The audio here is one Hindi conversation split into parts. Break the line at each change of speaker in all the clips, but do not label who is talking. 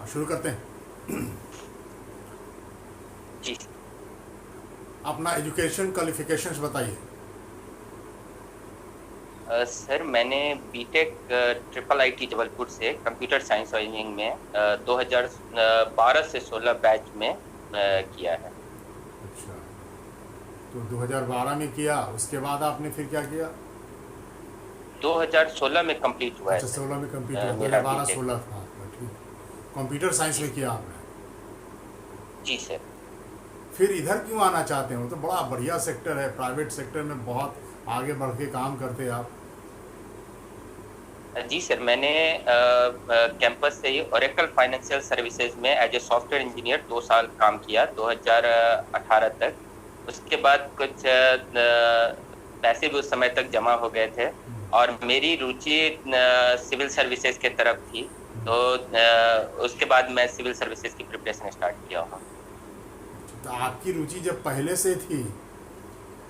शुरू करते हैं।
जी
अपना एजुकेशन क्वालिफिकेशंस बताइए।
सर, मैंने बीटेक ट्रिपल आईटी जबलपुर से कंप्यूटर साइंस और इंजीनियरिंग में 2012 से 16 बैच में किया है।
अच्छा, तो 2012 में किया, उसके बाद आपने फिर क्या किया?
2016 में कंप्लीट हुआ है
अच्छा,
सर
16 में कंप्लीट हुआ,
मेरा
2012
बीटेक।
16 था आपका, ठीक। कंप्यूटर साइंस
जी
में किया आपने।
जी सर।
फिर इधर क्यों आना चाहते हो? तो बड़ा बढ़िया सेक्टर है, प्राइवेट सेक्टर में बहुत आगे बढ़ के काम करते हैं आप।
जी सर, मैंने कैंपस से ही ओरेकल फाइनेंशियल सर्विसेज में एज ए सॉफ्टवेयर इंजीनियर 2 साल काम किया 2018 तक। उसके बाद कुछ पैसे भी उस समय तक जमा हो गए थे और मेरी रुचि सिविल सर्विसेज के तरफ थी, तो उसके बाद मैं सिविल सर्विसेज की प्रिपरेशन स्टार्ट किया हूँ।
तो आपकी रुचि जब पहले से थी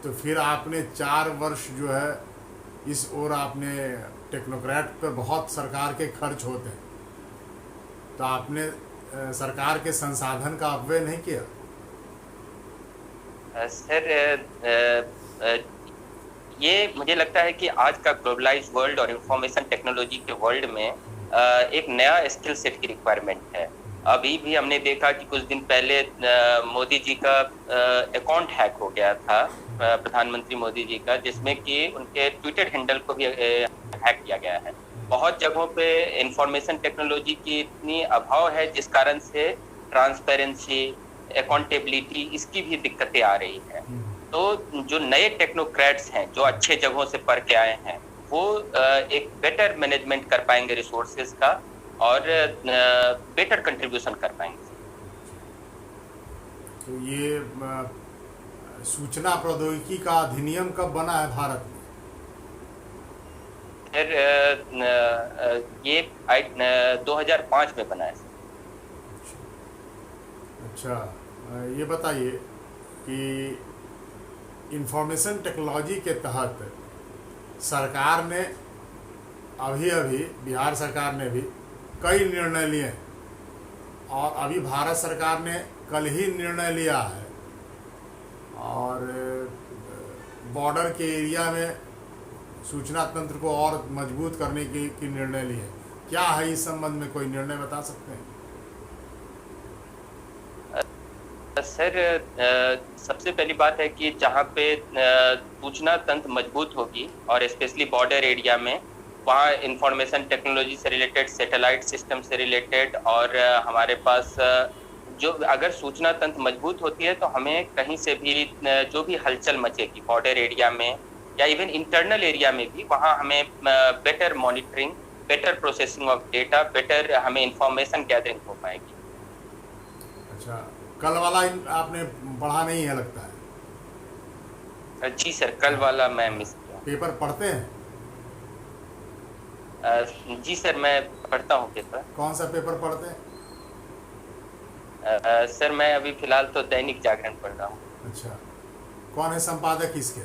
तो फिर आपने 4 वर्ष जो है इस ओर आपने टेक्नोक्रेट पर बहुत सरकार के खर्च होते हैं, तो आपने सरकार के संसाधन का अपव्यय नहीं किया?
सर, ये मुझे लगता है कि आज का ग्लोबलाइज्ड वर्ल्ड और इंफॉर्मेशन टेक्नोलॉजी के वर्ल्ड में एक नया स्किल सेट की रिक्वायरमेंट है। अभी भी हमने देखा कि कुछ दिन पहले मोदी जी का अकाउंट हैक हो गया था, प्रधानमंत्री मोदी जी का, जिसमें कि उनके ट्विटर हैंडल को भी हैक किया गया है। बहुत जगहों पे इंफॉर्मेशन टेक्नोलॉजी की इतनी अभाव है जिस कारण से ट्रांसपेरेंसी, अकाउंटेबिलिटी, इसकी भी दिक्कतें आ रही है। तो जो नए टेक्नोक्रेट्स हैं, जो अच्छे जगहों से पढ़ के आए हैं, वो एक बेटर मैनेजमेंट कर पाएंगे रिसोर्सेज का और बेटर कंट्रीब्यूशन कर पाएंगे।
तो ये सूचना प्रौद्योगिकी का अधिनियम कब बना है भारत में?
फिर ये 2005 में बना है।
अच्छा, ये बताइए कि इंफॉर्मेशन टेक्नोलॉजी के तहत सरकार ने अभी अभी बिहार सरकार ने भी कई निर्णय लिए हैं, और अभी भारत सरकार ने कल ही निर्णय लिया है और बॉर्डर के एरिया में सूचना तंत्र को और मजबूत करने की निर्णय लिए। क्या है इस संबंध में, कोई निर्णय बता सकते हैं?
सर, सबसे पहली बात है कि जहाँ पे सूचना तंत्र मजबूत होगी और स्पेशली बॉर्डर एरिया में, वहाँ इंफॉर्मेशन टेक्नोलॉजी से रिलेटेड, सैटेलाइट सिस्टम से रिलेटेड, और हमारे पास जो अगर सूचना तंत्र मजबूत होती है तो हमें कहीं से भी जो भी हलचल मचेगी बॉर्डर एरिया में या इवन इंटरनल एरिया में भी, वहाँ हमें better monitoring, better processing of data, better हमें इंफॉर्मेशन गैदरिंग हो पाएगी।
अच्छा, कल वाला आपने पढ़ा नहीं है लगता है?
जी सर, कल वाला मैं मिस किया।
पेपर पढ़ते हैं?
जी सर, मैं पढ़ता हूँ पेपर।
कौन सा पेपर पढ़ते हैं?
सर, मैं अभी फिलहाल तो दैनिक जागरण पढ़ रहा हूँ।
अच्छा, कौन है संपादक इसके?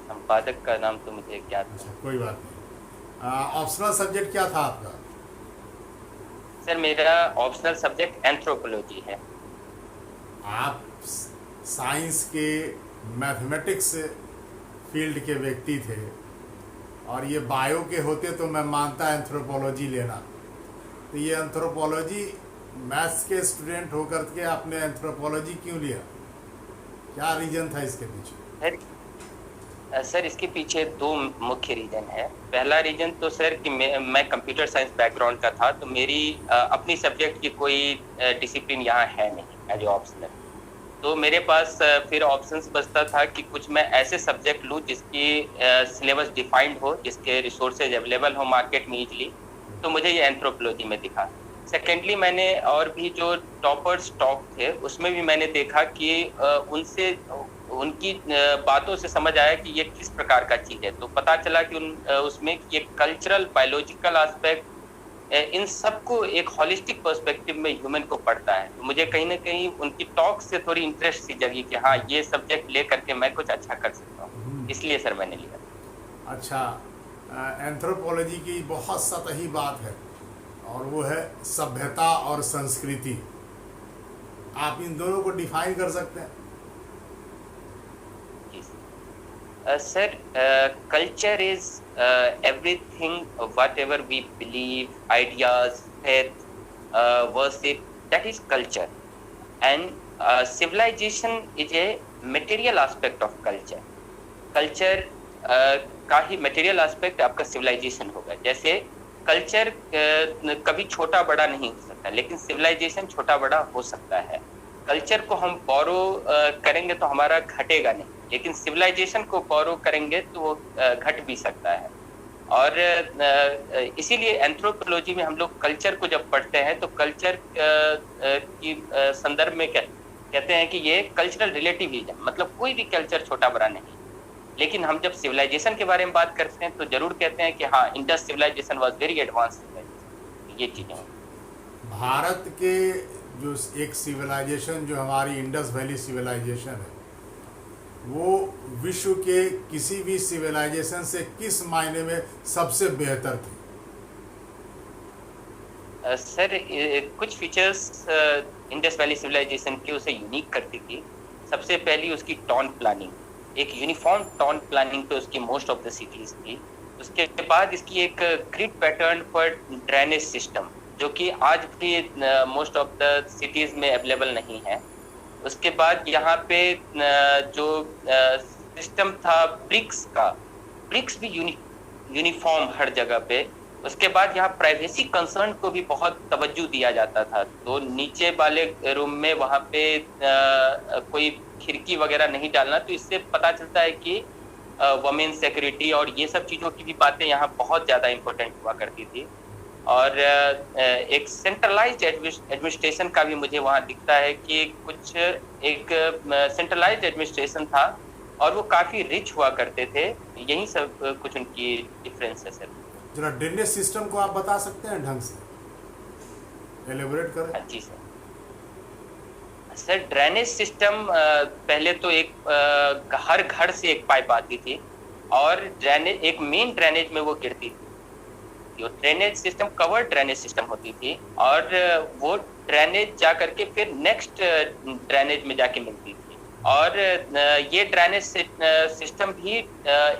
संपादक का नाम तो मुझे ज्ञात
अच्छा,
नहीं।
कोई बात नहीं। ऑप्शनल सब्जेक्ट क्या था आपका?
सर, मेरा ऑप्शनल सब्जेक्ट एंथ्रोपोलॉजी है।
आप साइंस के, मैथमेटिक्स फील्ड के व्यक्ति थे, और ये बायो के होते तो मैं मानता एंथ्रोपोलॉजी लेना। तो ये एंथ्रोपोलॉजी, मैथ्स के स्टूडेंट होकर के आपने एंथ्रोपोलॉजी क्यों लिया? क्या रीजन था इसके पीछे?
सर, इसके पीछे 2 मुख्य रीजन है। पहला रीजन तो सर कि मैं कंप्यूटर साइंस बैकग्राउंड का था, तो मेरी अपनी सब्जेक्ट की कोई डिसिप्लिन यहाँ है नहीं एज ए ऑप्शनल। तो मेरे पास फिर ऑप्शंस बचता था कि कुछ मैं ऐसे सब्जेक्ट लूँ जिसकी सिलेबस डिफाइंड हो, जिसके रिसोर्सेज अवेलेबल हो मार्केट में ईजिली। तो मुझे ये एंथ्रोपोलॉजी में दिखा। सेकेंडली, मैंने और भी जो टॉपर्स टॉप थे उसमें भी मैंने देखा कि उनसे उनकी बातों से समझ आया कि ये किस प्रकार का चीज़ है। तो पता चला कि उसमें ये कल्चरल, बायोलॉजिकल एस्पेक्ट, इन सबको एक हॉलिस्टिक पर्सपेक्टिव में ह्यूमन को पढ़ता है। तो मुझे कहीं ना कहीं उनकी टॉक से थोड़ी इंटरेस्ट सी जगी कि हाँ, ये सब्जेक्ट ले करके मैं कुछ अच्छा कर सकता हूँ, इसलिए सर मैंने लिया।
अच्छा, एंथ्रोपोलॉजी की बहुत सतही बात है और वो है सभ्यता और संस्कृति। आप इन दोनों को डिफाइन कर सकते हैं?
Sir, culture is everything, whatever we believe, ideas, faith, worship, that is culture. And civilization is a material aspect of culture. Culture का ही material aspect आपका civilization होगा। जैसे culture कभी छोटा बड़ा नहीं हो सकता, लेकिन civilization छोटा बड़ा हो सकता है। कल्चर को हम बोरो करेंगे तो हमारा घटेगा नहीं, लेकिन सिविलाइजेशन को बोरो करेंगे तो वो घट भी सकता है। और इसीलिए एंथ्रोपोलॉजी में हम लोग कल्चर को जब पढ़ते हैं तो कल्चर की संदर्भ में कहते हैं कि ये कल्चरल रिलेटिविज्म, मतलब कोई भी कल्चर छोटा बड़ा नहीं। लेकिन हम जब सिविलाइजेशन के बारे में बात करते हैं तो जरूर कहते हैं कि हाँ, Indus civilisation was very advance civilisation. ये चीजें
भारत के जो एक सिविलाइजेशन जो हमारी इंडस वैली सिविलाइजेशन है, वो विश्व के किसी भी सिविलाइजेशन से किस मायने में सबसे बेहतर थी?
सर, कुछ फीचर्स इंडस वैली सिविलाइजेशन के उसे यूनिक करती थी। सबसे पहली उसकी टाउन प्लानिंग, एक यूनिफॉर्म टाउन प्लानिंग पे उसकी मोस्ट ऑफ द सिटीज थी। उसके बाद इसकी एक ग्रिड पैटर्न पर ड्रेनेज सिस्टम, जो कि आज भी मोस्ट ऑफ द सिटीज में अवेलेबल नहीं है। उसके बाद यहाँ पे जो सिस्टम था ब्रिक्स का, ब्रिक्स भी यूनिफॉर्म हर जगह पे। उसके बाद यहाँ प्राइवेसी कंसर्न को भी बहुत तवज्जो दिया जाता था, तो नीचे वाले रूम में वहाँ पे कोई खिड़की वगैरह नहीं डालना। तो इससे पता चलता है कि वुमेन सिक्योरिटी और ये सब चीज़ों की भी बातें यहाँ बहुत ज़्यादा इम्पोर्टेंट हुआ करती थी। और एक सेंट्रलाइज्ड एडमिनिस्ट्रेशन का भी मुझे वहाँ दिखता है कि कुछ एक सेंट्रलाइज्ड एडमिनिस्ट्रेशन था और वो काफ़ी रिच हुआ करते थे। यही सब कुछ उनकी डिफरेंसेस है।
जरा ड्रेनेज सिस्टम को आप बता सकते हैं ढंग से, एलेबोरेट करें?
जी सर। सर, ड्रेनेज सिस्टम पहले तो एक हर घर से एक पाइप आती थी और ड्रेनेज एक मेन ड्रेनेज में वो गिरती थी। जो drainage system covered drainage system होती थी और वो ड्रेनेज जा करके फिर नेक्स्ट ड्रेनेज में जाके मिलती थी। और ये ड्रेनेज सिस्टम भी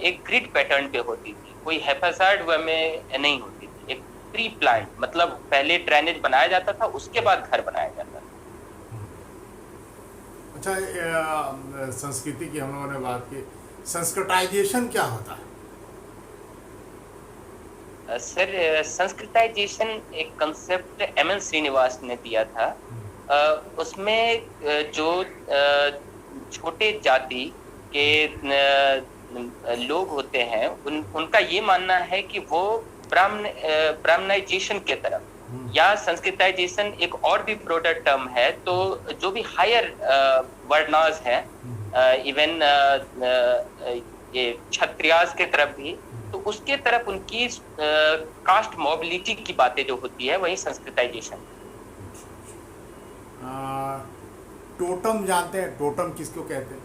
एक ग्रिड पैटर्न पे होती थी, कोई हैफाजार्ड वे में नहीं होती थी। एक प्री प्लान्ड, मतलब पहले ड्रेनेज बनाया जाता था, उसके बाद घर बनाया जाता था।
अच्छा, संस्कृति की हम लोगों ने बात की, संस्कृताइजेशन क्या होता है?
सर, संस्कृताइजेशन एक कंसेप्ट एम.एन. श्रीनिवास ने दिया था। उसमें जो छोटे जाति के लोग होते हैं उनका ये मानना है कि वो ब्राह्मणाइजेशन के तरफ, या संस्कृताइजेशन एक और भी ब्रॉडर टर्म है, तो जो भी हायर वर्णास हैं, इवन ये क्षत्रियास के तरफ भी, तो उसके तरफ उनकी कास्ट मोबिलिटी की बातें जो होती है वही संस्कृताइजेशन।
टोटम जानते हैं? टोटम किसको कहते हैं?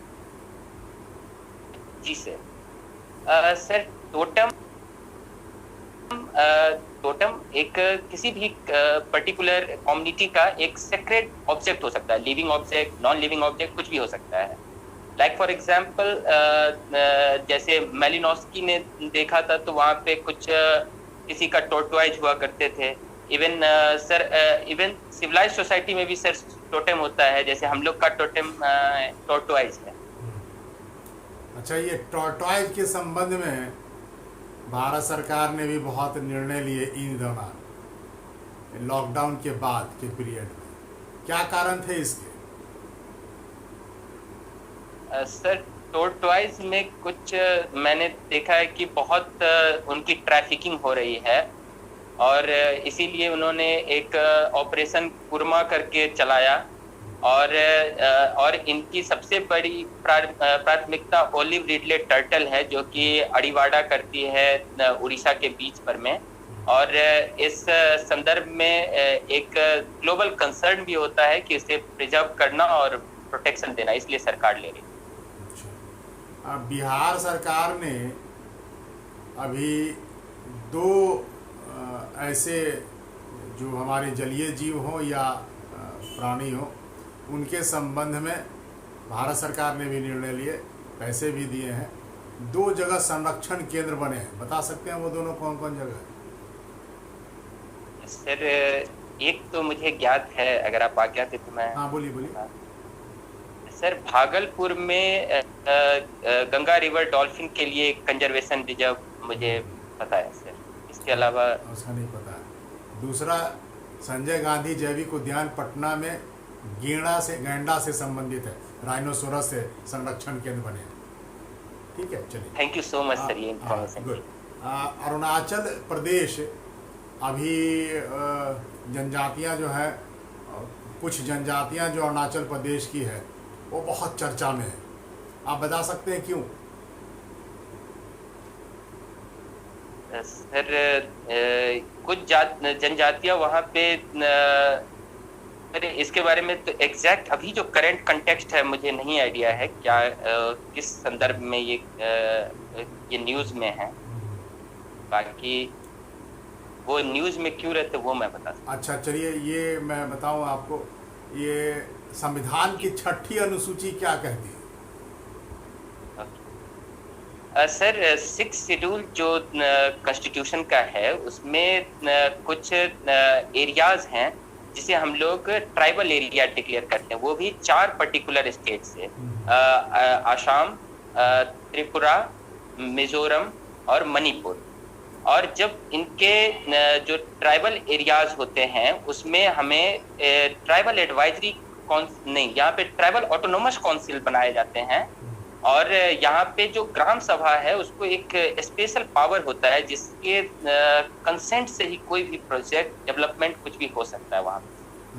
जी सर। सर, टोटम एक किसी भी पर्टिकुलर कम्युनिटी का एक सेक्रेड ऑब्जेक्ट हो सकता है, living object, non living object, कुछ भी हो सकता है। लाइक फॉर एग्जाम्पल, जैसे मेलिनोस्की ने देखा था तो वहाँ पे कुछ किसी का टोर्टोइज हुआ करते थे। Even sir, even civilise society में भी सर टोटेम होता है, जैसे हम लोग का टोटेम टोर्टोइज है।
अच्छा, ये टोर्टोइज के संबंध में भारत सरकार ने भी बहुत निर्णय लिए इन दौरान, लॉकडाउन के बाद के पीरियड में। क्या कारण थे इसके?
सर, टोर्टोइज में कुछ मैंने देखा है कि बहुत उनकी ट्रैफिकिंग हो रही है और इसीलिए उन्होंने एक ऑपरेशन कुरमा करके चलाया। और इनकी सबसे बड़ी प्राथमिकता ओलिव रिडले टर्टल है, जो कि अड़ीवाड़ा करती है उड़ीसा के बीच पर में। और इस संदर्भ में एक ग्लोबल कंसर्न भी होता है कि इसे प्रिजर्व करना और प्रोटेक्शन देना, इसलिए सरकार ले रही है।
अच्छा, अब बिहार सरकार ने अभी दो ऐसे जो हमारे जलीय जीव हों या प्राणी हों, उनके संबंध में भारत सरकार ने भी निर्णय लिए, पैसे भी दिए हैं। 2 जगह संरक्षण केंद्र बने हैं, बता सकते हैं वो दोनों कौन कौन जगह है?
सर एक तो मुझे ज्ञात है, अगर आप आज्ञा दें तो मैं।
हाँ बोलिए बोलिए।
सर भागलपुर में गंगा रिवर डॉल्फिन के लिए कंजर्वेशन रिजर्व मुझे पता है सर, इसके अलावा
उसका नहीं पता है। दूसरा संजय गांधी जैविक उद्यान पटना में गैंडा से संबंधित है, राइनोसोरस से संरक्षण केंद्र बने हैं। ठीक है, चलिए,
thank you so much sir ये इन्फॉर्मेशन।
गुड। अरुणाचल प्रदेश अभी जनजातियां जो है, कुछ जनजातियां जो अरुणाचल प्रदेश की है वो बहुत चर्चा में है, आप बता सकते हैं क्यों?
सर कुछ जनजातियां वहाँ पे अरे इसके बारे में तो एग्जैक्ट अभी जो करंट कंटेक्स्ट है मुझे नहीं आइडिया है क्या, किस संदर्भ में ये न्यूज़ में है। बाकी वो न्यूज़ में क्यों रहते वो मैं बता सकता।
अच्छा चलिए, ये मैं बताऊं आपको, ये संविधान की 6ठी अनुसूची क्या कहती है?
सर 6 शेड्यूल जो कॉन्स्टिट्यूशन का है उसमें कुछ एरियाज हैं जिसे हम लोग ट्राइबल एरिया डिक्लेयर करते हैं, वो भी 4 पर्टिकुलर स्टेट से, आसाम, त्रिपुरा, मिजोरम और मणिपुर। और जब इनके जो ट्राइबल एरियाज होते हैं उसमें हमें ट्राइबल एडवाइजरी नहीं, यहाँ पे ट्राइबल ऑटोनोमस काउंसिल बनाए जाते हैं, और यहाँ पे जो ग्राम सभा है उसको एक स्पेशल पावर होता है जिसके कंसेंट से ही कोई भी प्रोजेक्ट डेवलपमेंट कुछ भी हो सकता है वहाँ पे।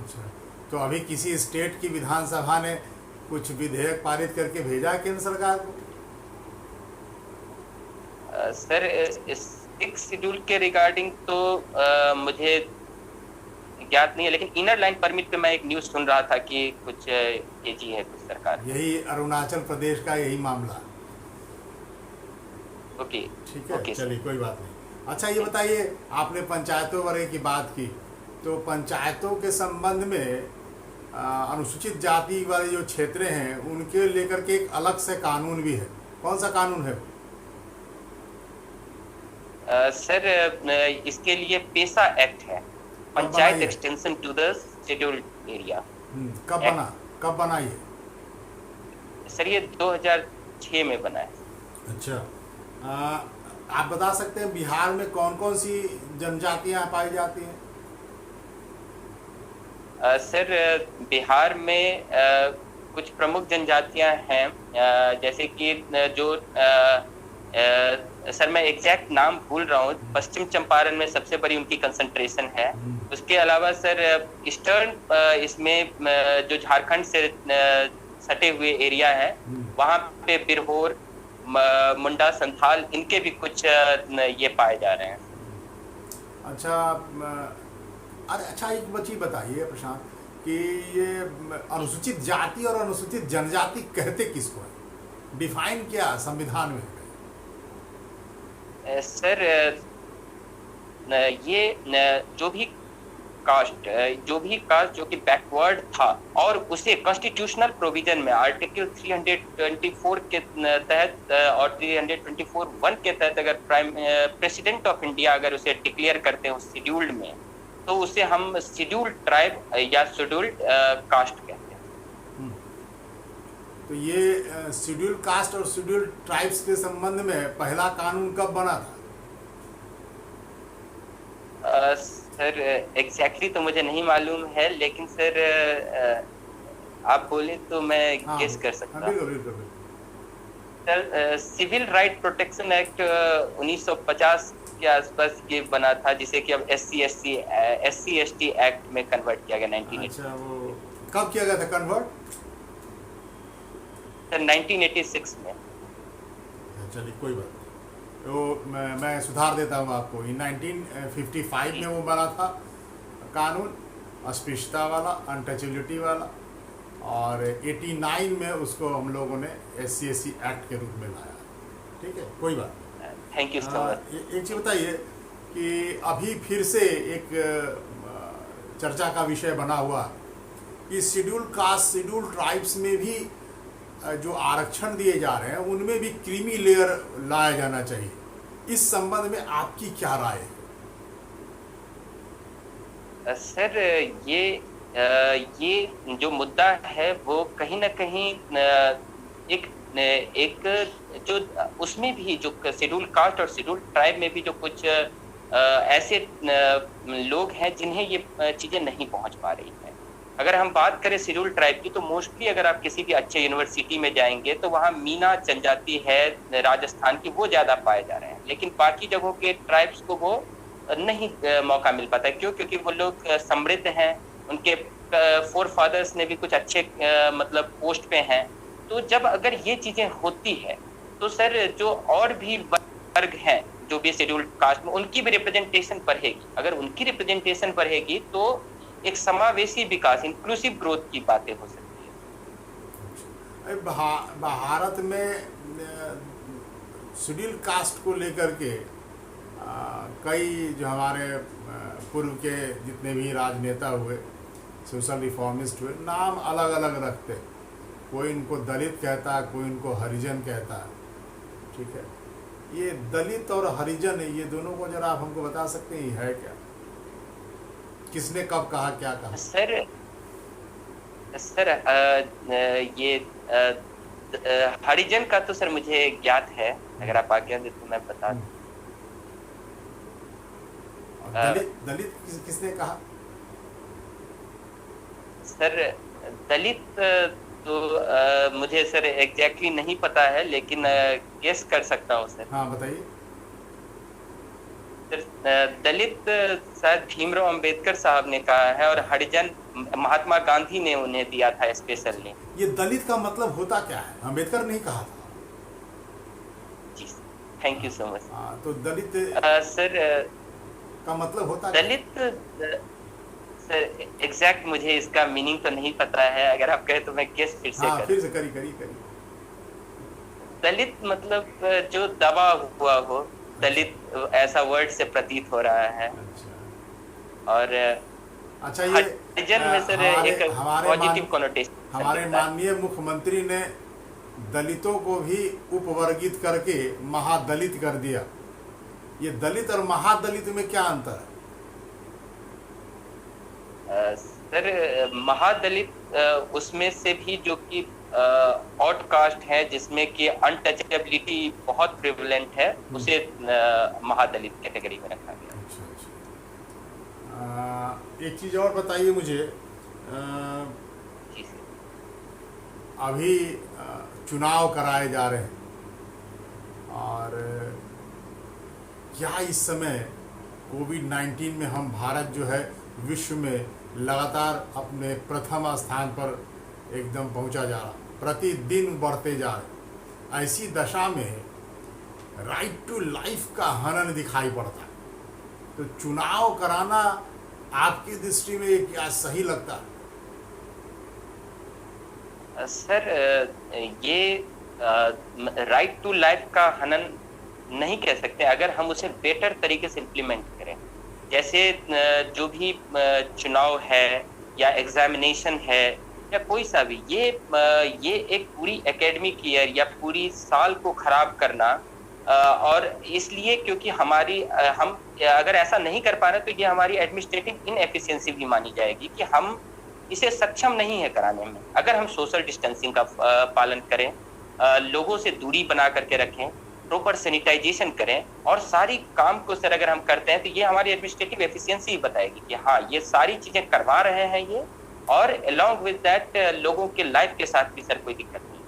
अच्छा, तो अभी किसी स्टेट की विधानसभा ने कुछ विधेयक पारित करके भेजा केंद्र सरकार को?
सर इस 6 शेड्यूल के रिगार्डिंग तो मुझे ज्ञात नहीं है, लेकिन इनर लाइन परमिट पे मैं एक न्यूज़ सुन रहा था कि कुछ तेजी है कुछ सरकार।
यही अरुणाचल प्रदेश का यही मामला।
ओके
ठीक है,
ओके
चलिए कोई बात नहीं। अच्छा ये बताइए, आपने पंचायतों वगैरह की बात की, तो पंचायतों के संबंध में अनुसूचित जाति वाले जो क्षेत्र हैं उनके लेकर के एक अलग से कानून भी है, कौन सा कानून है?
सर इसके लिए पेशा एक्ट है, panchayat extension to the scheduled area.
कब बना ये?
सर ये 2006 में बना है।
अच्छा, आप बता सकते हैं बिहार में कौन कौन सी जनजातियां पाई जाती हैं?
सर बिहार में कुछ प्रमुख जनजातियां हैं, जैसे कि जो सर मैं एग्जैक्ट नाम भूल रहा हूँ, पश्चिम चंपारण में सबसे बड़ी उनकी कंसंट्रेशन है। उसके अलावा सर ईस्टर्न इसमें जो झारखंड से सटे हुए एरिया है वहाँ पे बिरहोर, मुंडा, संथाल, इनके भी कुछ ये पाए जा रहे हैं।
अच्छा, अरे अच्छा एक बच्ची बताइए प्रशांत कि ये अनुसूचित जाति और अनुसूचित जनजाति कहते किसको है? डिफाइन क्या संविधान में?
सर ये जो भी कास्ट जो कि बैकवर्ड था और उसे कॉन्स्टिट्यूशनल प्रोविजन में आर्टिकल 324 के तहत और 324(1) के तहत अगर प्रेसिडेंट ऑफ इंडिया अगर उसे डिक्लेयर करते हैं उस शेड्यूल्ड में, तो उसे हम शेड्यूल्ड ट्राइब या शेड्यूल्ड कास्ट कहते हैं।
तो ये शेड्यूल्ड कास्ट और शेड्यूल्ड ट्राइब्स के संबंध में पहला कानून कब बना था?
सर एग्जैक्टली तो मुझे नहीं मालूम है, लेकिन सर आप बोले तो मैं गेस कर सकता हूँ। Sir civil right protection act 1950 के आसपास ये बना था, जिसे कि अब SC/ST एक्ट में कन्वर्ट किया गया 1980।
अच्छा, वो कब किया गया था कन्वर्ट?
सर 1986 में।
चलिए कोई बात वो मैं सुधार देता हूँ आपको। इन 1955 में वो बना था कानून, अस्पृश्यता वाला, अनटचेबिलिटी वाला, और 89 में उसको हम लोगों ने SC/SC एक्ट के रूप में लाया। ठीक है, कोई बात नहीं।
Thank you so much.
एक चीज़ बताइए कि अभी फिर से एक चर्चा का विषय बना हुआ कि शेड्यूल कास्ट, शेड्यूल ट्राइब्स में भी जो आरक्षण दिए जा रहे हैं उनमें भी क्रीमी लेयर लाया जाना चाहिए। इस संबंध में आपकी क्या राय है?
सर, ये जो मुद्दा है वो कहीं ना कहीं एक एक जो उसमें भी जो शेड्यूल कास्ट और शेड्यूल ट्राइब में भी जो कुछ ऐसे लोग हैं जिन्हें ये चीजें नहीं पहुंच पा रही हैं। अगर हम बात करें शेड्यूल ट्राइब की, तो मोस्टली अगर आप किसी भी अच्छे यूनिवर्सिटी में जाएंगे तो वहाँ मीना जनजाति है राजस्थान की, वो ज्यादा पाए जा रहे हैं। लेकिन बाकी जगहों के ट्राइब्स को वो नहीं मौका मिल पाता। क्यों? क्योंकि वो लोग समृद्ध हैं, उनके फोर फादर्स ने भी कुछ अच्छे मतलब पोस्ट पे हैं। तो जब अगर ये चीजें होती है तो सर जो और भी वर्ग हैं जो भी शेड्यूल कास्ट में, उनकी भी रिप्रेजेंटेशन बढ़ेगी। अगर उनकी रिप्रेजेंटेशन बढ़ेगी तो एक समावेशी विकास, इंक्लूसिव ग्रोथ की बातें हो सकती है।
भारत में शेड्यूल कास्ट को लेकर के कई जो हमारे पूर्व के जितने भी राजनेता हुए, सोशल रिफॉर्मिस्ट हुए, नाम अलग अलग रखते। कोई इनको दलित कहता है, कोई इनको हरिजन कहता है। ठीक है, ये दलित और हरिजन, ये दोनों को जरा आप हमको बता सकते हैं है क्या? किसने कब कहा, क्या कहा?
सर ये हरिजन का तो सर मुझे ज्ञात है, अगर आप आज्ञा दे तो मैं बता दूं।
दलित दलित किसने कहा?
सर दलित तो मुझे सर एग्जैक्टली नहीं पता है, लेकिन गेस कर सकता हूँ सर।
हाँ बताइए।
सर दलित शायद भीमराव अंबेडकर साहब ने कहा है, और हरिजन महात्मा गांधी ने उन्हें दिया था स्पेशली।
ये दलित का मतलब होता क्या है? अंबेडकर नहीं कहा था।
जी, थैंक यू सो मच।
तो दलित
सर
का मतलब होता
दलित सर एग्जैक्ट मुझे इसका मीनिंग तो नहीं पता है। अगर आप कहें तो मैं गेस फिर से करूं।
फिर से करी।
दलित मतलब जो दबा हुआ हो, दलित ऐसा वर्ड से प्रतीत हो रहा है।
अच्छा।
और
अच्छा, ये
हरिजन में सर एक पॉजिटिव कॉनोटेशन।
हमारे माननीय मुख्यमंत्री ने दलितों को भी उपवर्गित करके महादलित कर दिया। ये दलित और महादलित में क्या अंतर है?
सर महादलित उसमें से भी जो कि आउटकास्ट है, जिसमें कि अनटचेबिलिटी बहुत प्रिवलेंट है, उसे महादलित कैटेगरी में रखा गया।
अच्छा। एक चीज़ और बताइए मुझे।
जी सर।
अभी चुनाव कराए जा रहे हैं, और क्या इस समय कोविड-19 में हम भारत जो है विश्व में लगातार अपने प्रथम स्थान पर एकदम पहुंचा जा रहा, प्रतिदिन बढ़ते जा रहे। ऐसी दशा में राइट टू लाइफ का हनन दिखाई पड़ता है। तो चुनाव कराना आपकी दृष्टि में क्या सही लगता है?
सर ये राइट टू लाइफ का हनन नहीं कह सकते, अगर हम उसे बेटर तरीके से इम्प्लीमेंट करें। जैसे जो भी चुनाव है या एग्जामिनेशन है या कोई सा भी, ये एक पूरी एकेडमिक ईयर या पूरी साल को खराब करना, और इसलिए क्योंकि हमारी हम अगर ऐसा नहीं कर पा रहे तो ये हमारी एडमिनिस्ट्रेटिव इनएफिशिएंसी भी मानी जाएगी कि हम इसे सक्षम नहीं है कराने में। अगर हम सोशल डिस्टेंसिंग का पालन करें, लोगों से दूरी बना करके रखें, प्रॉपर सैनिटाइजेशन करें, और सारी काम को सर अगर हम करते हैं तो ये हमारी एडमिनिस्ट्रेटिव एफिशिएंसी बताएगी कि हाँ ये सारी चीजें करवा रहे हैं ये, और अलॉन्ग विद दैट लोगों के लाइफ के साथ भी सर कोई दिक्कत नहीं।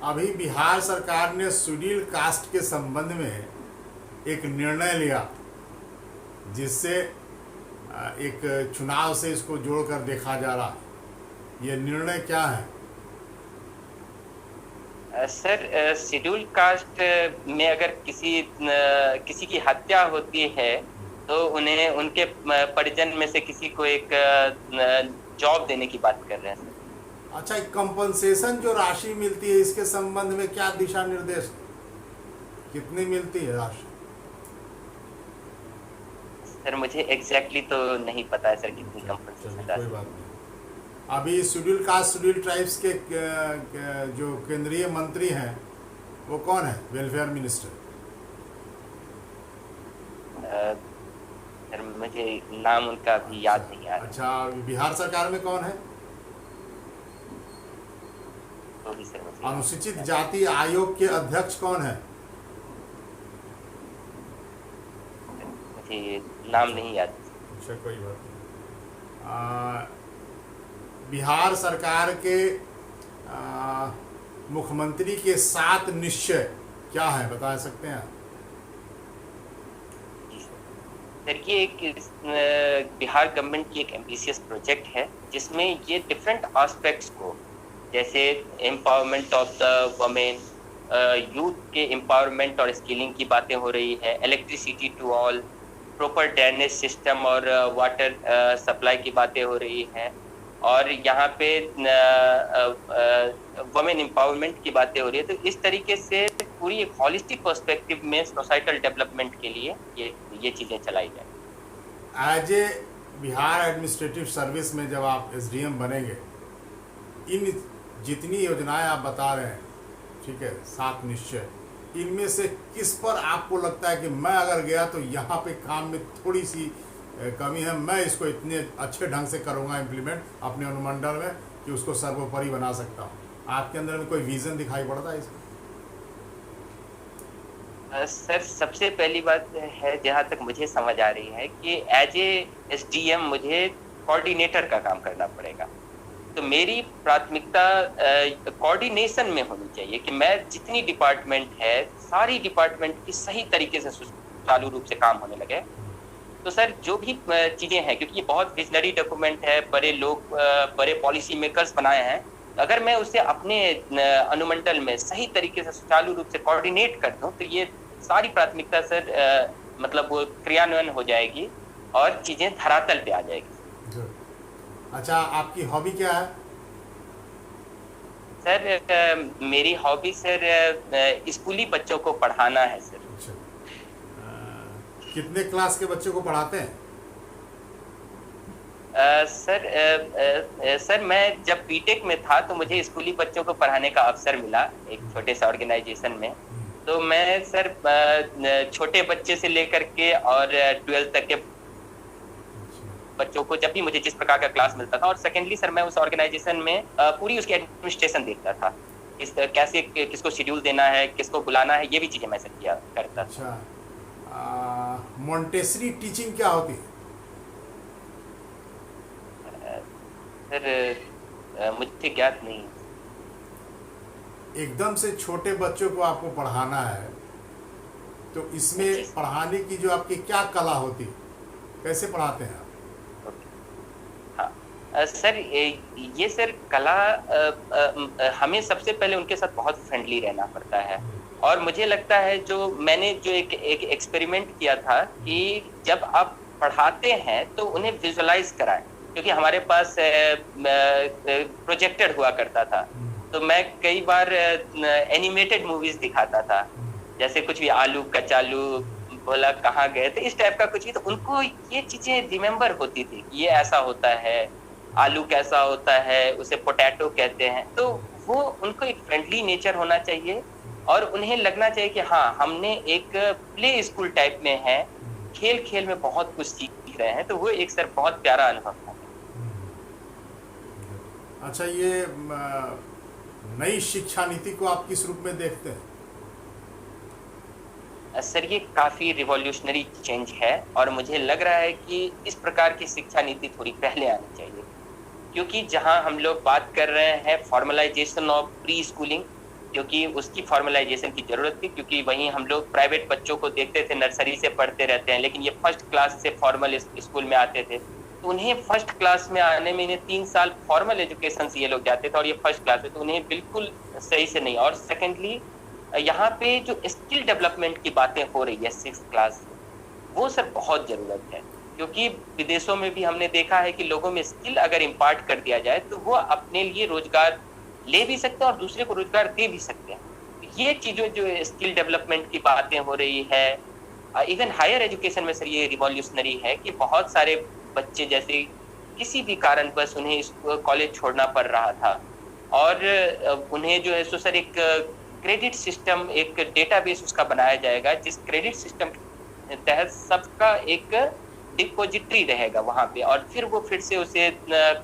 अभी बिहार सरकार ने शेड्यूल कास्ट के संबंध में एक निर्णय लिया, जिससे एक चुनाव से इसको जोड़कर देखा जा रहा। ये निर्णय क्या है?
सर शेड्यूल कास्ट में अगर किसी की हत्या होती है तो उन्हें उनके परिजन में से किसी को एक जॉब देने की बात कर रहे हैं सर।
अच्छा, कंपनसेशन जो राशि मिलती है इसके संबंध में क्या दिशा निर्देश, कितनी मिलती है राशि?
सर मुझे एग्जैक्टली तो नहीं पता है सर कितनी
चलिए,
कंपनसेशन
कोई बात नहीं। अभी शेड्यूल कास्ट शेड्यूल ट्राइब्स के जो केंद्रीय मंत्री हैं वो कौन है, वेलफेयर मिनिस्टर?
सर मुझे नाम उनका भी याद नहीं आ रहा।
अच्छा, बिहार सरकार में कौन है?
तो भी सर मुझे
अनुसूचित जाति आयोग के अध्यक्ष कौन है?
मुझे नाम नहीं याद।
अच्छा, कोई बात नहीं। बिहार सरकार के मुख्यमंत्री के 7 निश्चय क्या है, बता सकते हैं?
सर ये एक बिहार गवर्नमेंट की एक एम्बिशियस प्रोजेक्ट है जिसमें ये डिफरेंट एस्पेक्ट्स को, जैसे empowerment of the women, youth के एम्पावरमेंट और स्किलिंग की बातें हो रही है, electricity to all, proper drainage system और वाटर सप्लाई की बातें हो रही हैं, और यहाँ पे वमेन एम्पावरमेंट की बातें हो रही है। तो इस तरीके से पूरी एक हॉलिस्टिक पर्सपेक्टिव में सोसाइटल डेवलपमेंट के लिए ये चीज़ें चलाई जाए।
As a Bihar administrative service में जब आप एसडीएम बनेंगे, इन जितनी योजनाएं आप बता रहे हैं, ठीक है, 7 निश्चय, इनमें से किस पर आपको लगता है कि मैं अगर गया तो यहाँ पे काम में थोड़ी सी कमी है, मैं इसको इतने अच्छे ढंग से करूँगा इम्प्लीमेंट अपने अनुमंडल में कि उसको सर्वोपरि बना सकता हूँ? आपके अंदर में कोई विजन दिखाई पड़ता है इसमें?
सर सबसे पहली बात है, जहाँ तक मुझे समझ आ रही है, कि एज ए एसडीएम मुझे कोऑर्डिनेटर का काम करना पड़ेगा। तो मेरी प्राथमिकता कोऑर्डिनेशन में होनी चाहिए कि मैं जितनी डिपार्टमेंट है सारी डिपार्टमेंट की सही तरीके से सुचारू रूप से काम होने लगे। तो सर जो भी चीज़ें हैं, क्योंकि ये बहुत विजनरी डॉक्यूमेंट है, बड़े पॉलिसी मेकर्स बनाए हैं, अगर मैं उसे अपने अनुमंडल में सही तरीके से सुचारू रूप से कोऑर्डिनेट कर दूं तो ये सारी प्राथमिकता सर मतलब वो क्रियान्वयन हो जाएगी और चीज़ें धरातल पे आ जाएगी।
अच्छा, आपकी हॉबी क्या है?
सर मेरी हॉबी सर स्कूली बच्चों को पढ़ाना है सर।
अच्छा, कितने क्लास के बच्चों को पढ़ाते हैं?
सर मैं जब बीटेक में था तो मुझे स्कूली बच्चों को पढ़ाने का अवसर मिला एक छोटे सा ऑर्गेनाइजेशन में। तो मैं सर छोटे बच्चे से लेकर के और 12th तक के बच्चों को जब भी मुझे जिस प्रकार का क्लास मिलता था, और सेकेंडली सर मैं उस ऑर्गेनाइजेशन में पूरी उसकी एडमिनिस्ट्रेशन देखता था, कैसे किसको शेड्यूल देना है, किसको बुलाना है, ये भी चीज़ें मैं सर किया करता।
अच्छा, मोंटेसरी टीचिंग क्या होती है?
सर मुझे ज्ञात नहीं।
एकदम से छोटे बच्चों को आपको पढ़ाना है तो इसमें पढ़ाने की जो आपकी क्या कला होती है, कैसे पढ़ाते हैं आप?
हाँ सर ये सर कला हमें सबसे पहले उनके साथ बहुत फ्रेंडली रहना पड़ता है। और मुझे लगता है जो मैंने जो एक एक्सपेरिमेंट किया था कि जब आप पढ़ाते हैं तो उन्हें विजुअलाइज कराएं, क्योंकि हमारे पास प्रोजेक्टर हुआ करता था, तो मैं कई बार एनिमेटेड मूवीज दिखाता था, जैसे कुछ भी आलू कचालू, बोला कहाँ गए थे, इस टाइप का कुछ भी, तो उनको ये चीजें रिमेम्बर होती थी कि ये ऐसा होता है, आलू कैसा होता है, उसे पोटैटो कहते हैं। तो वो उनको एक फ्रेंडली नेचर होना चाहिए और उन्हें लगना चाहिए कि हाँ हमने एक प्ले स्कूल टाइप में है, खेल खेल में बहुत कुछ सीख रहे हैं। तो वो एक सर बहुत प्यारा अनुभव था।
अच्छा, ये नई शिक्षा नीति को आप किस रूप में देखते हैं?
सर ये काफ़ी रिवॉल्यूशनरी चेंज है और मुझे लग रहा है कि इस प्रकार की शिक्षा नीति थोड़ी पहले आनी चाहिए, क्योंकि जहां हम लोग बात कर रहे हैं फॉर्मलाइजेशन ऑफ प्री स्कूलिंग, क्योंकि उसकी फॉर्मलाइजेशन की ज़रूरत थी, क्योंकि वहीं हम लोग प्राइवेट बच्चों को देखते थे नर्सरी से पढ़ते रहते हैं, लेकिन ये फर्स्ट क्लास से फॉर्मल स्कूल में आते थे। तो उन्हें फर्स्ट क्लास में आने में इन्हें 3 साल फॉर्मल एजुकेशन से ये लोग जाते थे और ये फर्स्ट क्लास में, तो उन्हें बिल्कुल सही से नहीं। और सेकेंडली यहाँ पे जो स्किल डेवलपमेंट की बातें हो रही है 6th क्लास, वो सर बहुत जरूरत है, क्योंकि विदेशों में भी हमने देखा है कि लोगों में स्किल अगर इम्पार्ट कर दिया जाए तो वो अपने लिए रोजगार ले भी सकते हैं और दूसरे को रोजगार दे भी सकते हैं। ये चीजों जो स्किल डेवलपमेंट की बातें हो रही है, इवन हायर एजुकेशन में सर ये रिवॉल्यूशनरी है कि बहुत सारे बच्चे जैसे किसी भी कारण बस उन्हें कॉलेज छोड़ना पड़ रहा था और उन्हें जो है सो सर एक क्रेडिट सिस्टम, एक डेटाबेस उसका बनाया जाएगा जिस क्रेडिट सिस्टम के तहत सबका एक डिपोजिटरी रहेगा वहां पे, और फिर वो फिर से उसे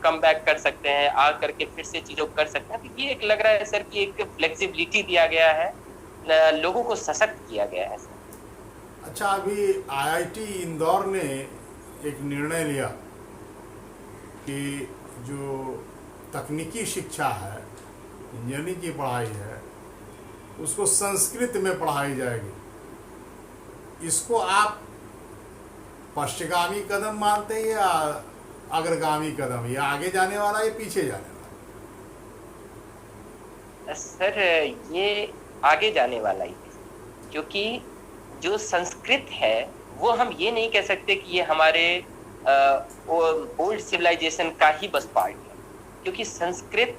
कम बैक कर सकते हैं, आ करके फिर से चीजों कर सकते हैं। तो ये एक लग रहा है सर कि एक फ्लेक्सिबिलिटी दिया गया है, लोगों को सशक्त किया गया है सर।
अच्छा, अभी आईआईटी इंदौर ने एक निर्णय लिया कि जो तकनीकी शिक्षा है, इंजीनियरिंग की पढ़ाई है, उसको संस्कृत में पढ़ाई जाएगी। इसको आप पश्चिमगामी कदम मानते हैं या अग्रगामी कदम, या आगे जाने वाला या पीछे जाने वाला?
सर ये आगे जाने वाला ही है, क्योंकि जो संस्कृत है वो हम ये नहीं कह सकते कि ये हमारे ओल्ड सिविलाइजेशन का ही बस पार्ट है, क्योंकि संस्कृत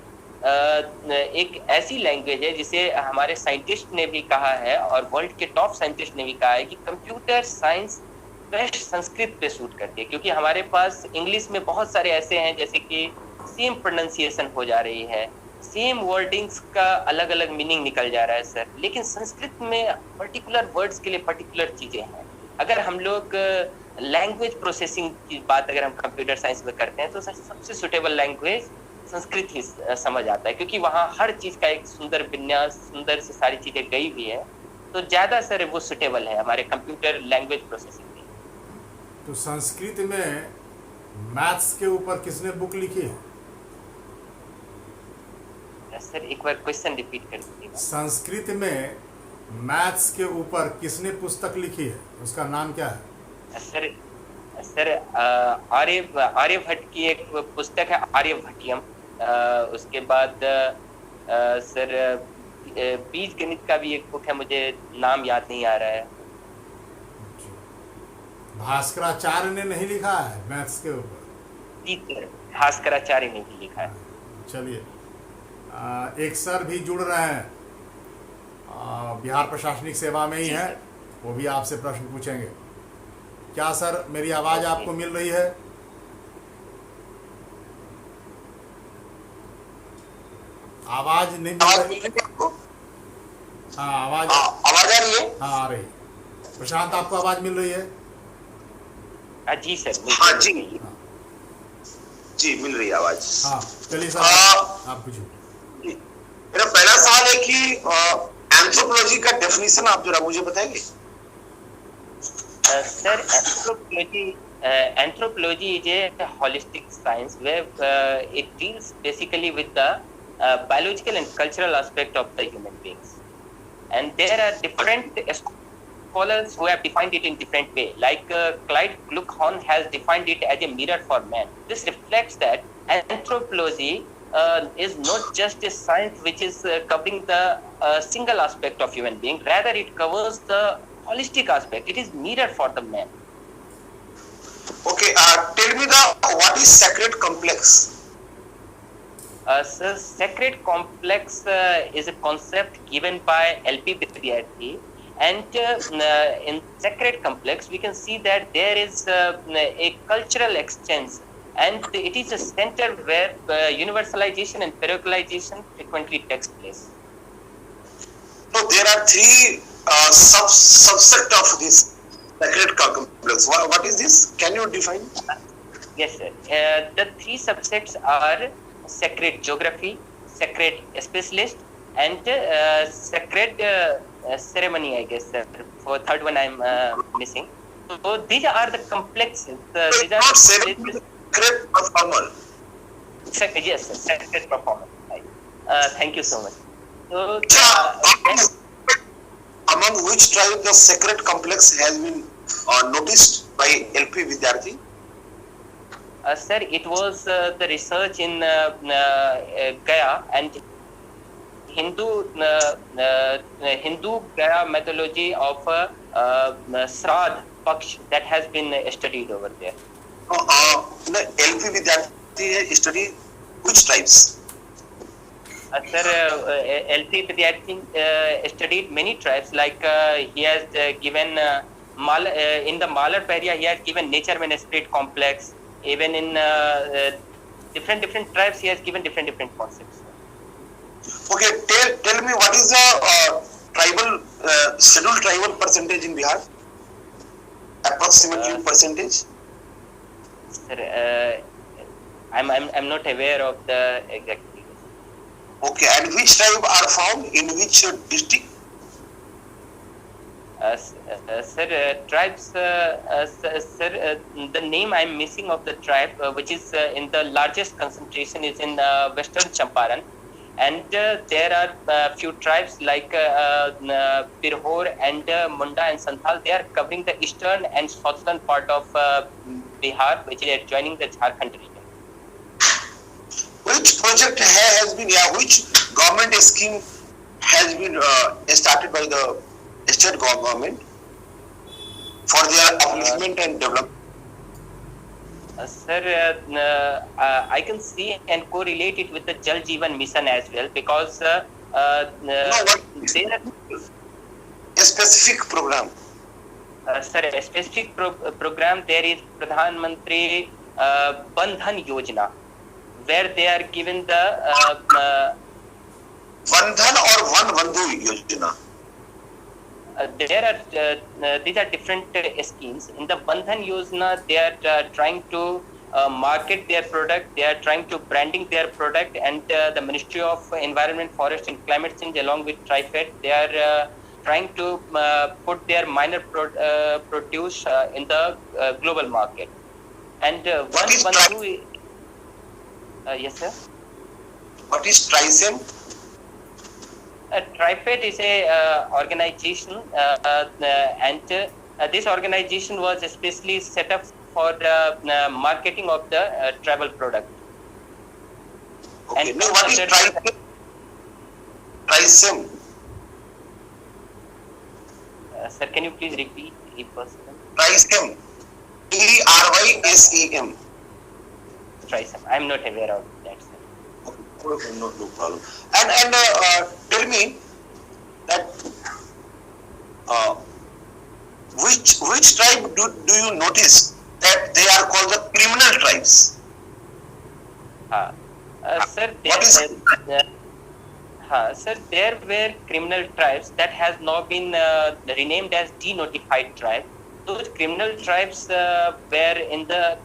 एक ऐसी लैंग्वेज है जिसे हमारे साइंटिस्ट ने भी कहा है और वर्ल्ड के टॉप साइंटिस्ट ने भी कहा है कि कंप्यूटर साइंस बेस्ट संस्कृत पे सूट करती है, क्योंकि हमारे पास इंग्लिश में बहुत सारे ऐसे हैं जैसे कि सेम प्रोनाउंसिएशन हो जा रही है, सेम वर्डिंग्स का अलग अलग मीनिंग निकल जा रहा है सर, लेकिन संस्कृत में पर्टिकुलर वर्ड्स के लिए पर्टिकुलर चीजें हैं। अगर हम लोग लैंग्वेज प्रोसेसिंग की बात अगर हम कंप्यूटर साइंस में करते हैं तो सबसे सुटेबल लैंग्वेज संस्कृत ही समझ आता है, क्योंकि वहाँ हर चीज का एक सुंदर विन्यास, सुंदर से सारी चीजें गई हुई है, तो ज्यादा सर वो सुटेबल है हमारे कंप्यूटर लैंग्वेज प्रोसेसिंग में।
तो संस्कृत में मैथ्स के ऊपर किसने बुक लिखी है?
सर एक बार क्वेश्चन रिपीट कर दीजिए।
संस्कृत में मैथ्स के ऊपर किसने पुस्तक लिखी है, उसका नाम क्या है?
सर आर्यभट्ट की एक पुस्तक है आर्यभट्टियम, उसके बाद सर बीज गणित का भी एक बुक है, मुझे नाम याद नहीं आ रहा है।
भास्कराचार्य ने नहीं लिखा है मैथ्स के ऊपर?
जी सर, भास्कराचार्य ने भी लिखा है।
चलिए, एक सर भी जुड़ रहे हैं, बिहार प्रशासनिक सेवा में ही है, वो भी आपसे प्रश्न पूछेंगे। क्या सर मेरी आवाज आपको मिल रही है? आवाज नहीं मिल रही है? हाँ, आवाज
आ रही है?
हाँ, आ रही। प्रशांत, आपको आवाज मिल रही है?
जी सर।
हाँ जी, जी मिल रही है आवाज।
हाँ, चलिए सर आप पूछिए।
मेरा पहला सवाल है कि एंथ्रोपोलॉजी का डेफिनेशन आप जरा मुझे बताएंगे?
Sir, anthropology is a holistic science where it deals basically with the biological and cultural aspect of the human beings. And there are different scholars who have defined it in different way. Like Clyde Gluckhorn has defined it as a mirror for man. This reflects that anthropology is not just a science which is covering the single aspect of human being. Rather, it covers the holistic aspect. It is mirror for the man.
Okay, tell me what is sacred complex?
So sacred complex is a concept given by LP Vidyarthi, and in sacred complex we can see that there is a cultural exchange, and it is a center where universalization and parochialization frequently takes place.
So there are three subset of this sacred complex. What is this? Can you define?
Yes, sir. The three subsets are sacred geography, sacred specialist, and sacred ceremony, I guess. For third one, I'm missing. So these are the complexes. These are
not sacred performer.
Yes, sir. Sacred performer. Right. Thank you so much. So
among which tribe the sacred complex has been noticed by LP Vidyarthi?
Sir, it was the research in Gaya and Hindu Hindu Gaya mythology of Sraddh Paksh that has been studied over there.
The LP Vidyarthi study which tribes?
Sir, LC Vidyarthi studied many tribes. Like he has given in the Malar area, he has given nature and spirit complex. Even in different tribes, he has given different concepts.
Okay, tell me what is the tribal scheduled tribal percentage in Bihar? Approximately percentage.
Sir, I'm not aware of the exact figures.
Okay, and which tribe are found in which district?
Sir, tribes. Sir, the name I'm missing of the tribe, which is in the largest concentration, is in Western Champaran, and there are few tribes like Pirhor and Munda and Santhal. They are covering the eastern and southern part of Bihar, which is adjoining the Jharkhand region.
Which project has been, which government scheme has been started by the state government for their upliftment and development?
Sir, I can see and correlate it with the Jal Jeevan Mission as well, because there are
a specific program.
Sir, a specific program there is Pradhan Mantri Bandhan Yojana, where they are given the
Bandhan or Van Bandhu Yojana?
There are these are different schemes. In the Bandhan Yojana, they are trying to market their product. They are trying to branding their product, and the Ministry of Environment, Forest and Climate Change, along with TriFed, they are trying to put their minor produce in the global market. And
What is
yes, sir.
What is TRISEM?
TriFed is a organization, and this organization was especially set up for the marketing of the travel product.
Okay.
And
No, what is TRISEM? TRISEM.
Sir, can you please repeat it first?
TRISEM. TRYSEM.
TriSem. I'm not aware of that, sir.
Okay, no problem. And tell me that which tribe do you notice that they are called the criminal tribes?
Sir,
What is
sir, there were criminal tribes that has now been renamed as denotified tribe. Those criminal tribes were in the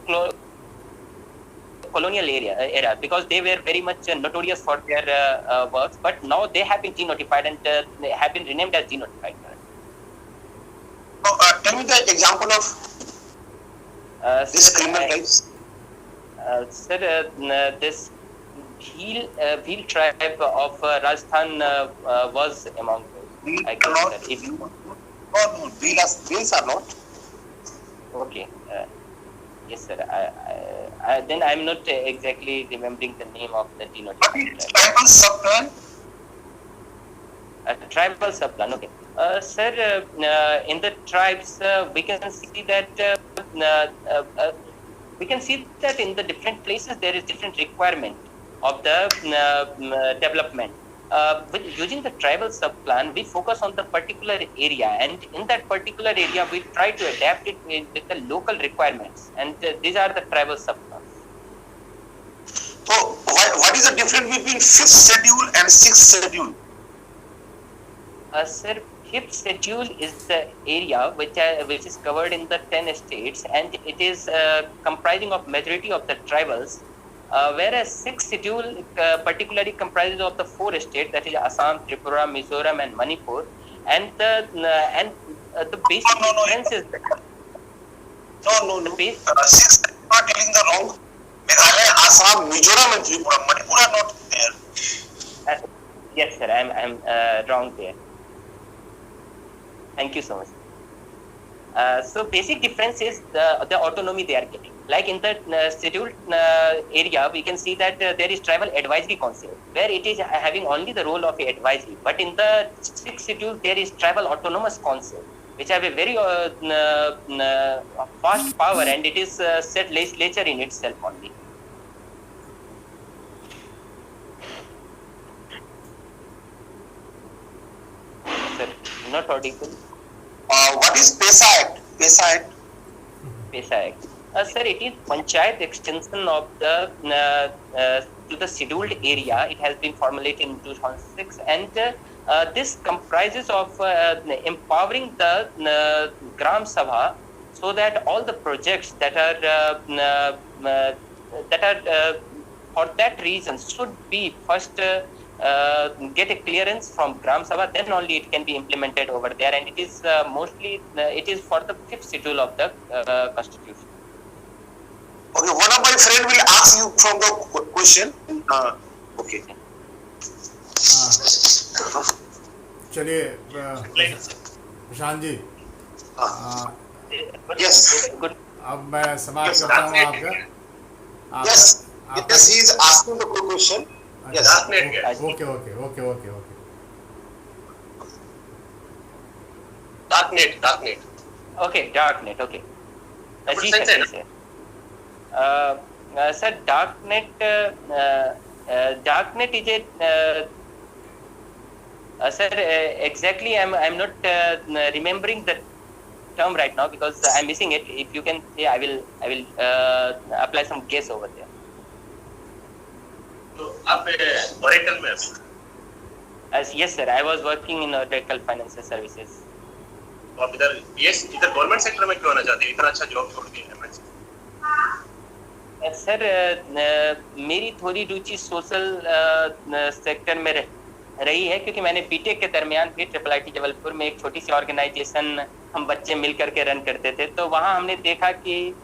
colonial era, because they were very much notorious for their works, but now they have been denotified and they have been renamed as denotified.
Tell me the example of these criminal tribes.
Sir, this Bhil tribe of Rajasthan was among those. I guess,
No, Bhils are not.
Okay. Yes, sir. Then I'm not exactly remembering the name of the denotified tribe.
Tribal subclan?
Tribal subclan. Okay. Sir, in the tribes, we can see that in the different places there is different requirement of the development. Using the tribal subplan, we focus on the particular area, and in that particular area, we try to adapt it with the local requirements, and these are the tribal subplans.
So, what is the difference between 5th schedule and 6th schedule?
Sir, 5th schedule is the area which is covered in the 10 states, and it is comprising of majority of the tribals. Whereas 6th schedule particularly comprises of the 4 states, that is Assam, Tripura, Mizoram, and Manipur, and the basic difference is that.
No. 6th, you are telling the wrong. Meghalaya, Assam, Mizoram, and Tripura. Manipur are not there.
Yes, sir, I'm wrong there. Thank you so much. So basic difference is the autonomy they are getting. Like in the scheduled area, we can see that there is Tribal Advisory Council, where it is having only the role of advisory. But in the 6th schedule, there is Tribal Autonomous Council, which have a very vast power, and it is set legislature in itself only. Sir, not audible.
What is PESA Act? PESA Act?
PESA Act. Sir, it is Panchayat extension of the to the scheduled area. It has been formulated in 2006, and this comprises of empowering the Gram Sabha, so that all the projects that are for that reason should be first get a clearance from Gram Sabha, then only it can be implemented over there, and it is mostly it is for the 5th schedule of the Constitution.
Okay, one of my friend will ask you from the question. Okay.
चलिए प्रशांत जी,
Yes.
Good.
अब मैं समाप्त करता हूँ आपका।
Yes. Yes, he is asking the question. Yes.
Okay okay okay okay okay.
Darknet.
Okay, Darknet. Okay. जी sir, sir, Darknet is a sir, exactly I'm not remembering the term right now, because I'm missing it. If you can say, I will apply some guess over there.
तो आप Oracle में?
Yes sir, I was working in Oracle Financial Services.
तो आप इधर गवर्नमेंट सेक्टर में क्यों आना चाहते हैं? इतना अच्छा जॉब छोड़ के MNC?
सर, मेरी थोड़ी रुचि सोशल सेक्टर में रही है, क्योंकि मैंने बीटेक के दरमियान भी IIIT जबलपुर में एक छोटी सी ऑर्गेनाइजेशन हम बच्चे मिल करके रन करते थे। तो वहाँ हमने देखा कि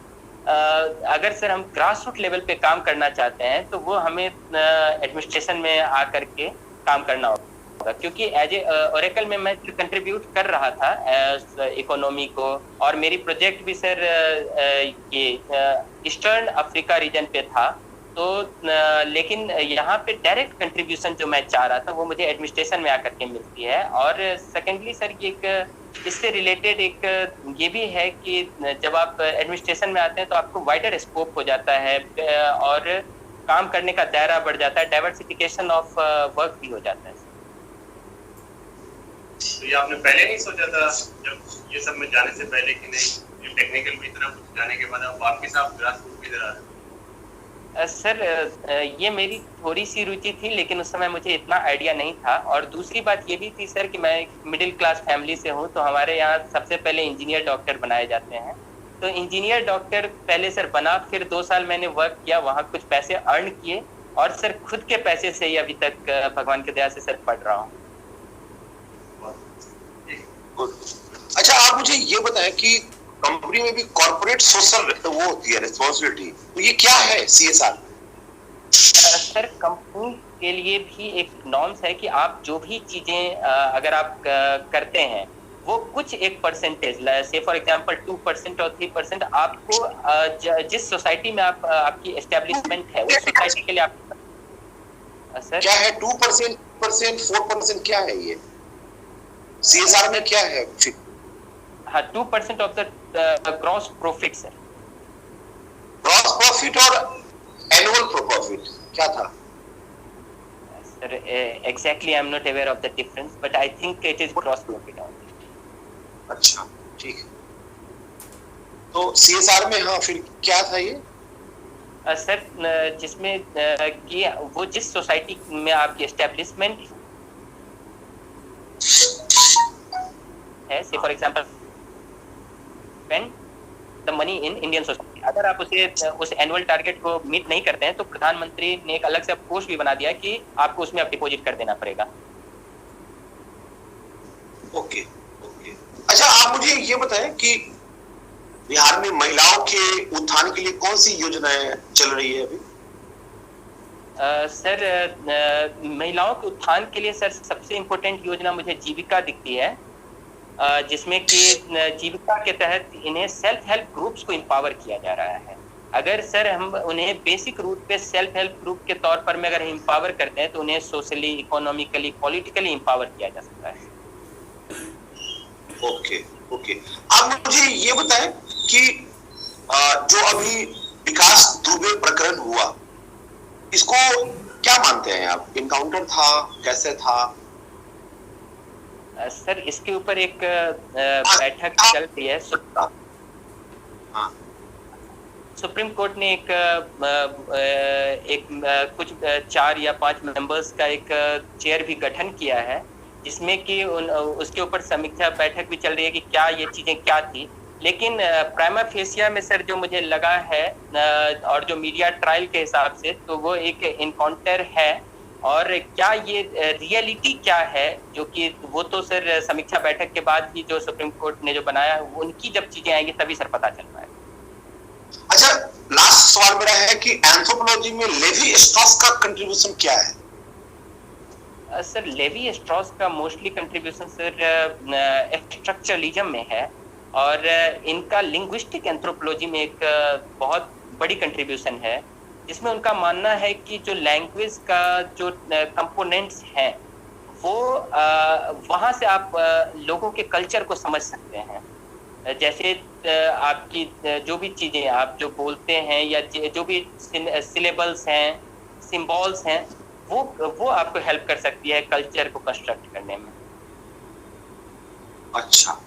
अगर सर हम ग्रास रूट लेवल पे काम करना चाहते हैं, तो वो हमें एडमिनिस्ट्रेशन में आकर के काम करना होगा, क्योंकि एज ए ओरेकल में मैं कंट्रीब्यूट कर रहा था इकोनॉमी को, और मेरी प्रोजेक्ट भी सर ये ईस्टर्न अफ्रीका रीजन पे था। तो लेकिन यहाँ पे डायरेक्ट कंट्रीब्यूशन जो मैं चाह रहा था, वो मुझे एडमिनिस्ट्रेशन में आकर के मिलती है। और सेकेंडली सर, ये एक इससे रिलेटेड एक ये भी है कि जब आप एडमिनिस्ट्रेशन में आते हैं तो आपको वाइडर स्कोप हो जाता है, और काम करने का दायरा बढ़ जाता है, डाइवर्सिफिकेशन ऑफ वर्क भी हो जाता है।
तो ये आपने पहले नहीं सोचा था, जब ये सब में जाने से पहले, कि नहीं ये टेक्निकल में इतना कुछ जाने के बाद आप वापस आप ग्रास रूट की तरह?
सर, ये मेरी थोड़ी सी रुचि थी, लेकिन उस समय मुझे इतना आइडिया नहीं था। और दूसरी बात ये भी थी सर कि मैं मिडिल क्लास फैमिली से हूँ, तो हमारे यहाँ सबसे पहले इंजीनियर डॉक्टर बनाए जाते हैं। तो इंजीनियर डॉक्टर पहले सर बना, फिर 2 साल मैंने वर्क किया, वहाँ कुछ पैसे अर्न किए, और सर खुद के पैसे से ही अभी तक भगवान की दया से सर पढ़ रहा हूँ।
अच्छा, आप मुझे ये बताएं कि कंपनी में भी कॉर्पोरेट सोशल वो होती है रिस्पॉन्सिबिलिटी, तो ये क्या है CSR?
सर, कंपनी के लिए भी एक नॉर्म्स है कि आप जो भी चीजें अगर आप करते हैं, वो कुछ एक परसेंटेज, से फॉर एग्जांपल 2% और 3% आपको जिस सोसाइटी में आपकी एस्टेब्लिशमेंट है, उस सोसाइटी के लिए आप सर
क्या है 2%, 4% क्या है ये CSR में क्या है?
हाँ, 2% of the gross profit sir.
Gross profit और एनुअल प्रॉफिट क्या था?
Sir, exactly I am not aware of the difference, but I think it is gross profit only.
अच्छा, ठीक है। तो CSR में हाँ फिर क्या था ये?
सर, जिसमें कि वो जिस सोसाइटी में आपकी एस्टेब्लिशमेंट है, से for example spend the money in Indian society, अगर आप उस एनुअल टारगेट को मीट नहीं करते हैं, तो प्रधानमंत्री ने एक अलग से पोस्ट भी बना दिया कि आपको उसमें आप डिपॉजिट कर देना पड़ेगा।
ओके। अच्छा, आप मुझे ये बताएं कि बिहार में महिलाओं के उत्थान के लिए कौन सी योजनाएं चल रही है अभी?
सर, महिलाओं के उत्थान के लिए सर सबसे इम्पोर्टेंट योजना मुझे जीविका दिखती है, जिसमें कि जीविका के तहत इन्हें सेल्फ हेल्प ग्रुप्स को एम्पावर किया जा रहा है। अगर सर हम उन्हें बेसिक रूट पे सेल्फ हेल्प ग्रुप के तौर पर में अगर एम्पावर करते हैं तो उन्हें सोशली, इकोनॉमिकली, पॉलिटिकली एम्पावर किया जा सकता है।
ओके ओके, आप मुझे ये बताएं कि जो अभी विकास दुबे प्रकरण हुआ, इसको क्या मानते हैं आप? इनकाउंटर था, कैसे था?
सर इसके ऊपर एक बैठक चल रही है।
हाँ,
सुप्रीम कोर्ट ने कुछ 4 या 5 मेंबर्स का एक चेयर भी गठन किया है, जिसमें कि उसके ऊपर समीक्षा बैठक भी चल रही है कि क्या ये चीजें क्या थी। लेकिन प्राइमा फेसिया में सर जो मुझे लगा है और जो मीडिया ट्रायल के हिसाब से, तो वो एक इनकाउंटर है। और क्या ये रियलिटी क्या है, जो कि वो तो सर समीक्षा बैठक के बाद ही जो सुप्रीम कोर्ट ने जो बनाया, उनकी जब चीजें आएंगी तभी सर पता चल पाएगा।
अच्छा, लास्ट सवाल मेरा है कि एंथ्रोपोलॉजी में लेवी स्ट्रॉस का कंट्रीब्यूशन क्या है?
सर लेवी स्ट्रॉस का मोस्टली कंट्रीब्यूशन सर स्ट्रक्चरलिज्म में है, और इनका लिंग्विस्टिक एंथ्रोपोलॉजी में एक बहुत बड़ी कंट्रीब्यूशन है, जिसमें उनका मानना है कि जो लैंग्वेज का जो कंपोनेंट्स हैं वो वहाँ से आप लोगों के कल्चर को समझ सकते हैं। जैसे आपकी जो भी चीज़ें आप जो बोलते हैं या जो भी सिलेबल्स हैं, सिंबल्स हैं, वो आपको हेल्प कर सकती है कल्चर को कंस्ट्रक्ट करने में।
अच्छा।